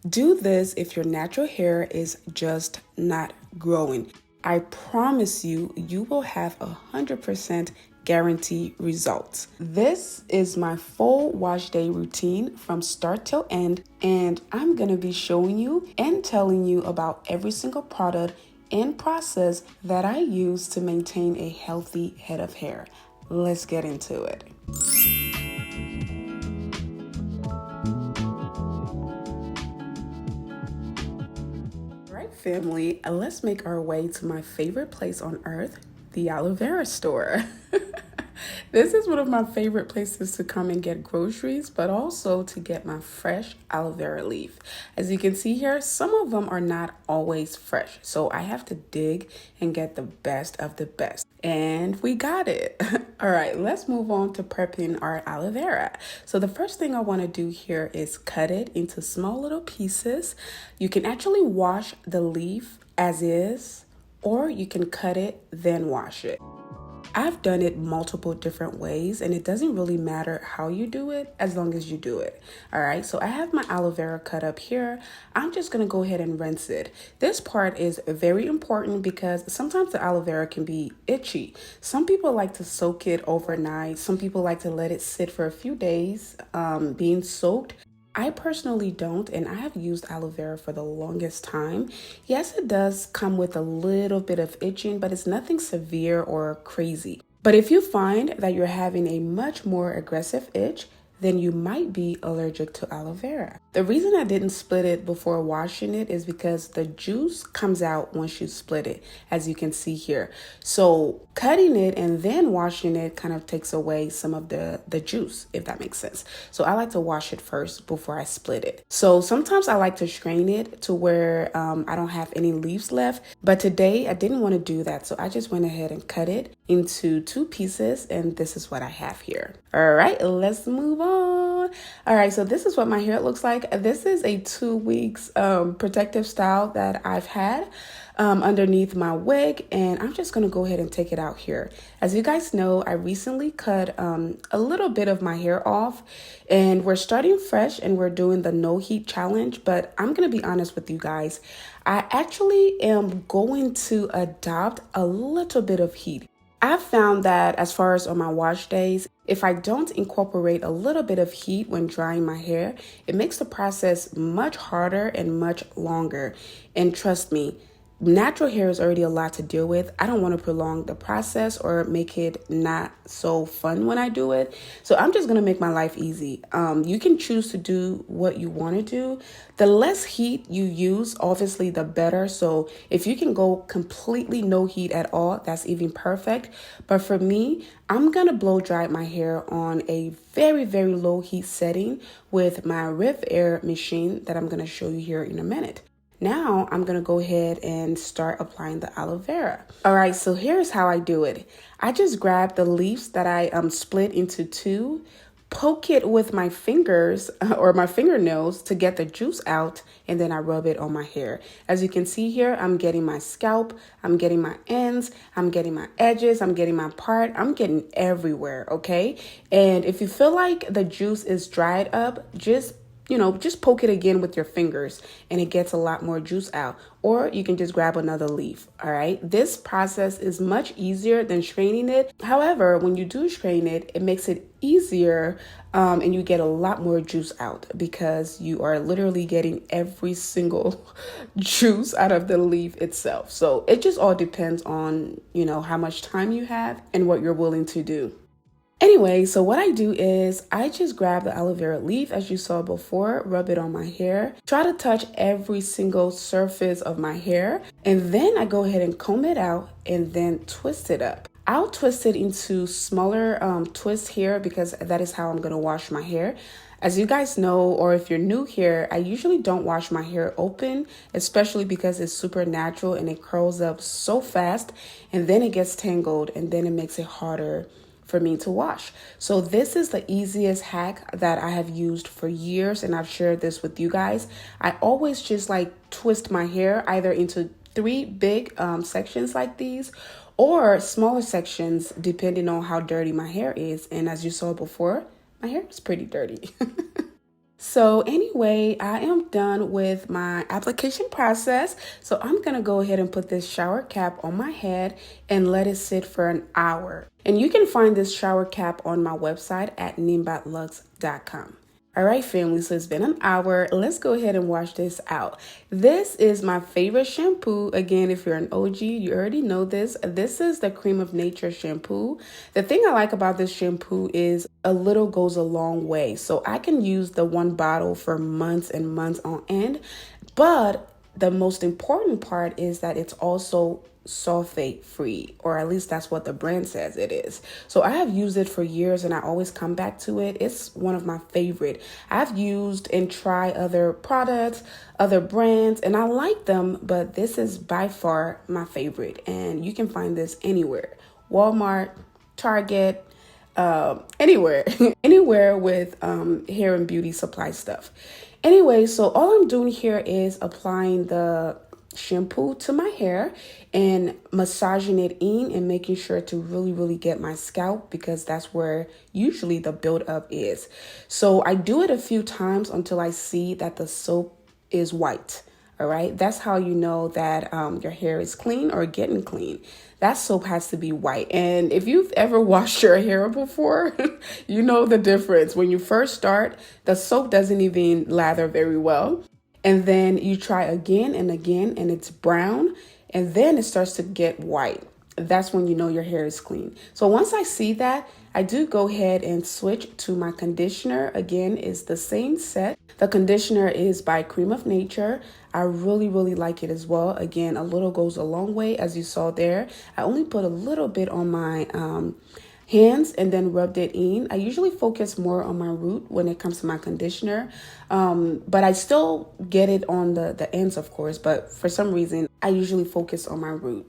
Do this if your natural hair is just not growing. I promise you, you will have 100% guarantee results. This is my full wash day routine from start till end, and I'm gonna be showing you and telling you about every single product and process that I use to maintain a healthy head of hair. Let's get into it. Right, family, let's make our way to my favorite place on earth, the aloe vera store. This is one of my favorite places to come and get groceries, but also to get my fresh aloe vera leaf. As you can see here, some of them are not always fresh, so I have to dig and get the best of the best. And we got it. All right, let's move on to prepping our aloe vera. So the first thing I want to do here is cut it into small little pieces. You can actually wash the leaf as is, or you can cut it, then wash it. I've done it multiple different ways, and it doesn't really matter how you do it as long as you do it. All right, so I have my aloe vera cut up here. I'm just gonna go ahead and rinse it. This part is very important because sometimes the aloe vera can be itchy. Some people like to soak it overnight. Some people like to let it sit for a few days being soaked. I personally don't, and I have used aloe vera for the longest time. Yes, it does come with a little bit of itching, but it's nothing severe or crazy. But if you find that you're having a much more aggressive itch, then you might be allergic to aloe vera. The reason I didn't split it before washing it is because the juice comes out once you split it, as you can see here. So cutting it and then washing it kind of takes away some of the juice, if that makes sense. So I like to wash it first before I split it. So sometimes I like to strain it to where I don't have any leaves left. But today I didn't want to do that. So I just went ahead and cut it into 2 pieces, and this is what I have here. All right, let's move on. All right, so this is what my hair looks like. This is a 2 weeks protective style that I've had underneath my wig, and I'm just gonna go ahead and take it out here. As you guys know, I recently cut a little bit of my hair off, and we're starting fresh and we're doing the no heat challenge. But I'm gonna be honest with you guys, I actually am going to adopt a little bit of heat. I've found that as far as on my wash days, if I don't incorporate a little bit of heat when drying my hair, it makes the process much harder and much longer. And trust me, natural hair is already a lot to deal with. I don't want to prolong the process or make it not so fun when I do it. So I'm just going to make my life easy. You can choose to do what you want to do. The less heat you use, obviously, the better. So if you can go completely no heat at all, that's even perfect. But for me, I'm going to blow dry my hair on a very, very low heat setting with my Riv Air machine that I'm going to show you here in a minute. Now I'm going to go ahead and start applying the aloe vera. All right, so here's how I do it. I just grab the leaves that I split into 2, poke it with my fingers or my fingernails to get the juice out, and then I rub it on my hair. As you can see here, I'm getting my scalp, I'm getting my ends, I'm getting my edges, I'm getting my part, I'm getting everywhere, okay? And if you feel like the juice is dried up, just poke it again with your fingers and it gets a lot more juice out. Or you can just grab another leaf, all right? This process is much easier than straining it. However, when you do strain it, it makes it easier and you get a lot more juice out because you are literally getting every single juice out of the leaf itself. So it just all depends on, how much time you have and what you're willing to do. Anyway, so what I do is I just grab the aloe vera leaf as you saw before, rub it on my hair, try to touch every single surface of my hair, and then I go ahead and comb it out and then twist it up. I'll twist it into smaller twists here because that is how I'm going to wash my hair. As you guys know, or if you're new here, I usually don't wash my hair open, especially because it's super natural and it curls up so fast and then it gets tangled and then it makes it harder for me to wash. So this is the easiest hack that I have used for years, and I've shared this with you guys. I always just twist my hair either into 3 big sections like these or smaller sections depending on how dirty my hair is. And as you saw before, my hair is pretty dirty. So anyway, I am done with my application process. So I'm gonna go ahead and put this shower cap on my head and let it sit for an hour. And you can find this shower cap on my website at nimbatlux.com. All right, family, so it's been an hour. Let's go ahead and wash this out. This is my favorite shampoo. Again, if you're an OG, you already know this. This is the Cream of Nature shampoo. The thing I like about this shampoo is a little goes a long way. So I can use the one bottle for months and months on end. But the most important part is that it's also sulfate free, or at least that's what the brand says it is. So I have used it for years and I always come back to it. It's one of my favorite. I've used and tried other products, other brands, and I like them, but this is by far my favorite. And you can find this anywhere: Walmart, Target, anywhere, anywhere with hair and beauty supply stuff. Anyway, so all I'm doing here is applying the shampoo to my hair and massaging it in and making sure to really get my scalp, because that's where usually the buildup is. So I do it a few times until I see that the soap is white. All right, that's how you know that your hair is clean or getting clean. That soap has to be white. And if you've ever washed your hair before, you know the difference. When you first start, the soap doesn't even lather very well. And then you try again and again and it's brown, and then it starts to get white. That's when you know your hair is clean. So once I see that, I do go ahead and switch to my conditioner. Again, it's the same set. The conditioner is by Cream of Nature. I really like it as well. Again, a little goes a long way, as you saw there. I only put a little bit on my hands and then rubbed it in. I usually focus more on my root when it comes to my conditioner, but I still get it on the ends, of course, but for some reason I usually focus on my root.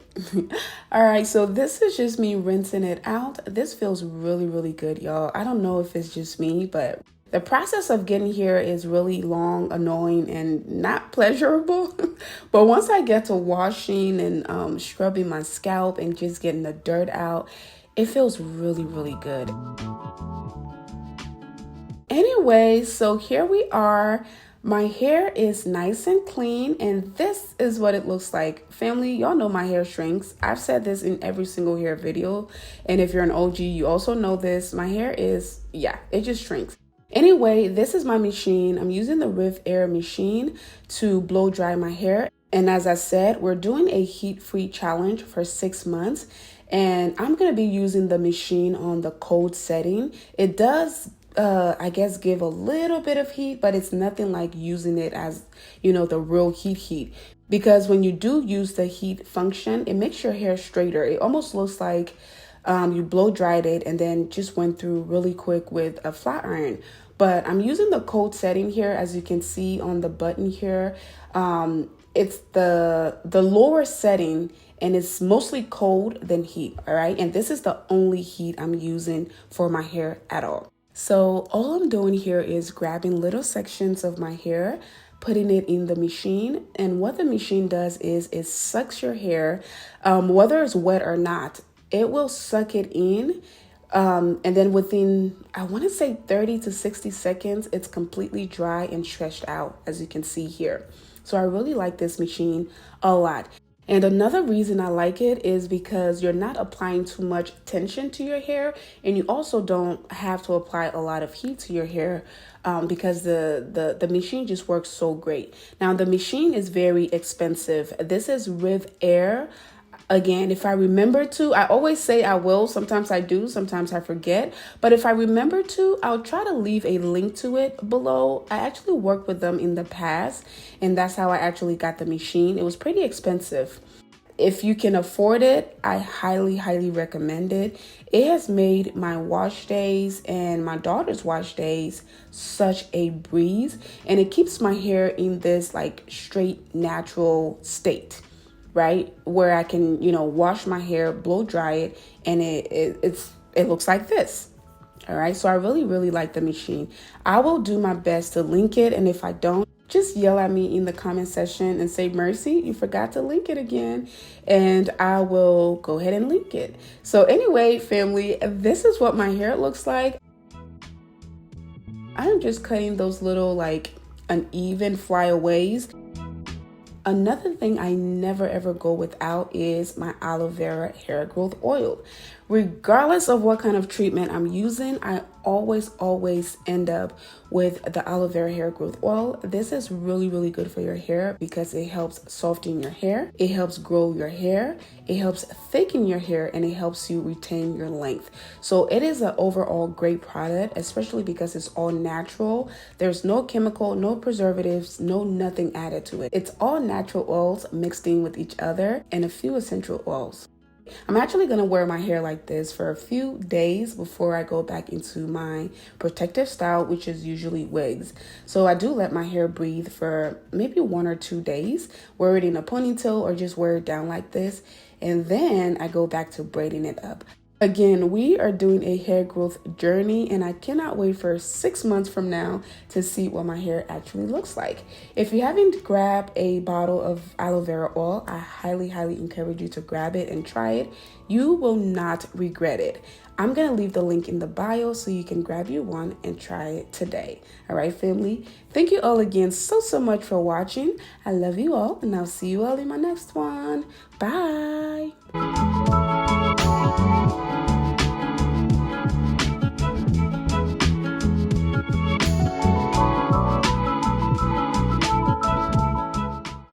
All right, so this is just me rinsing it out. This feels really good, y'all. I don't know if it's just me, but the process of getting here is really long, annoying, and not pleasurable. But once I get to washing and scrubbing my scalp and just getting the dirt out, it feels really good. Anyway, so here we are. My hair is nice and clean, and this is what it looks like. Family, y'all know my hair shrinks. I've said this in every single hair video, and if you're an OG, you also know this. My hair is, it just shrinks. Anyway, this is my machine. I'm using the Riv Air machine to blow dry my hair. And as I said, we're doing a heat-free challenge for 6 months. And I'm going to be using the machine on the cold setting. It does, I guess, give a little bit of heat, but it's nothing like using it as, the real heat. Because when you do use the heat function, it makes your hair straighter. It almost looks like you blow dried it and then just went through really quick with a flat iron. But I'm using the cold setting here, as you can see on the button here. It's the lower setting, and it's mostly cold than heat, all right? And this is the only heat I'm using for my hair at all. So all I'm doing here is grabbing little sections of my hair, putting it in the machine. And what the machine does is it sucks your hair, whether it's wet or not, it will suck it in. And then within, I want to say 30 to 60 seconds, it's completely dry and stretched out, as you can see here. So I really like this machine a lot. And another reason I like it is because you're not applying too much tension to your hair, and you also don't have to apply a lot of heat to your hair because the machine just works so great. Now, the machine is very expensive. This is Riv Air. Again, if I remember to, I always say I will. Sometimes I do, sometimes I forget. But if I remember to, I'll try to leave a link to it below. I actually worked with them in the past, and that's how I actually got the machine. It was pretty expensive. If you can afford it, I highly recommend it. It has made my wash days and my daughter's wash days such a breeze, and it keeps my hair in this like straight natural state, right? Where I can, wash my hair, blow dry it, and it looks like this. All right. So I really like the machine. I will do my best to link it. And if I don't, just yell at me in the comment section and say, Mercy, you forgot to link it again. And I will go ahead and link it. So anyway, family, this is what my hair looks like. I'm just cutting those little like uneven flyaways. Another thing I never ever go without is my aloe vera hair growth oil. Regardless of what kind of treatment I'm using, I always end up with the aloe vera hair growth oil. This is really good for your hair because it helps soften your hair, it helps grow your hair, it helps thicken your hair, and it helps you retain your length. So it is an overall great product, especially because it's all natural. There's no chemical, no preservatives, no nothing added to it. It's all natural oils mixed in with each other and a few essential oils. I'm actually going to wear my hair like this for a few days before I go back into my protective style, which is usually wigs. So I do let my hair breathe for maybe 1 or 2 days, wear it in a ponytail or just wear it down like this. And then I go back to braiding it up. Again, we are doing a hair growth journey, and I cannot wait for 6 months from now to see what my hair actually looks like. If you haven't grabbed a bottle of aloe vera oil, I highly encourage you to grab it and try it. You will not regret it. I'm going to leave the link in the bio so you can grab you one and try it today. All right, family. Thank you all again so much for watching. I love you all, and I'll see you all in my next one. Bye.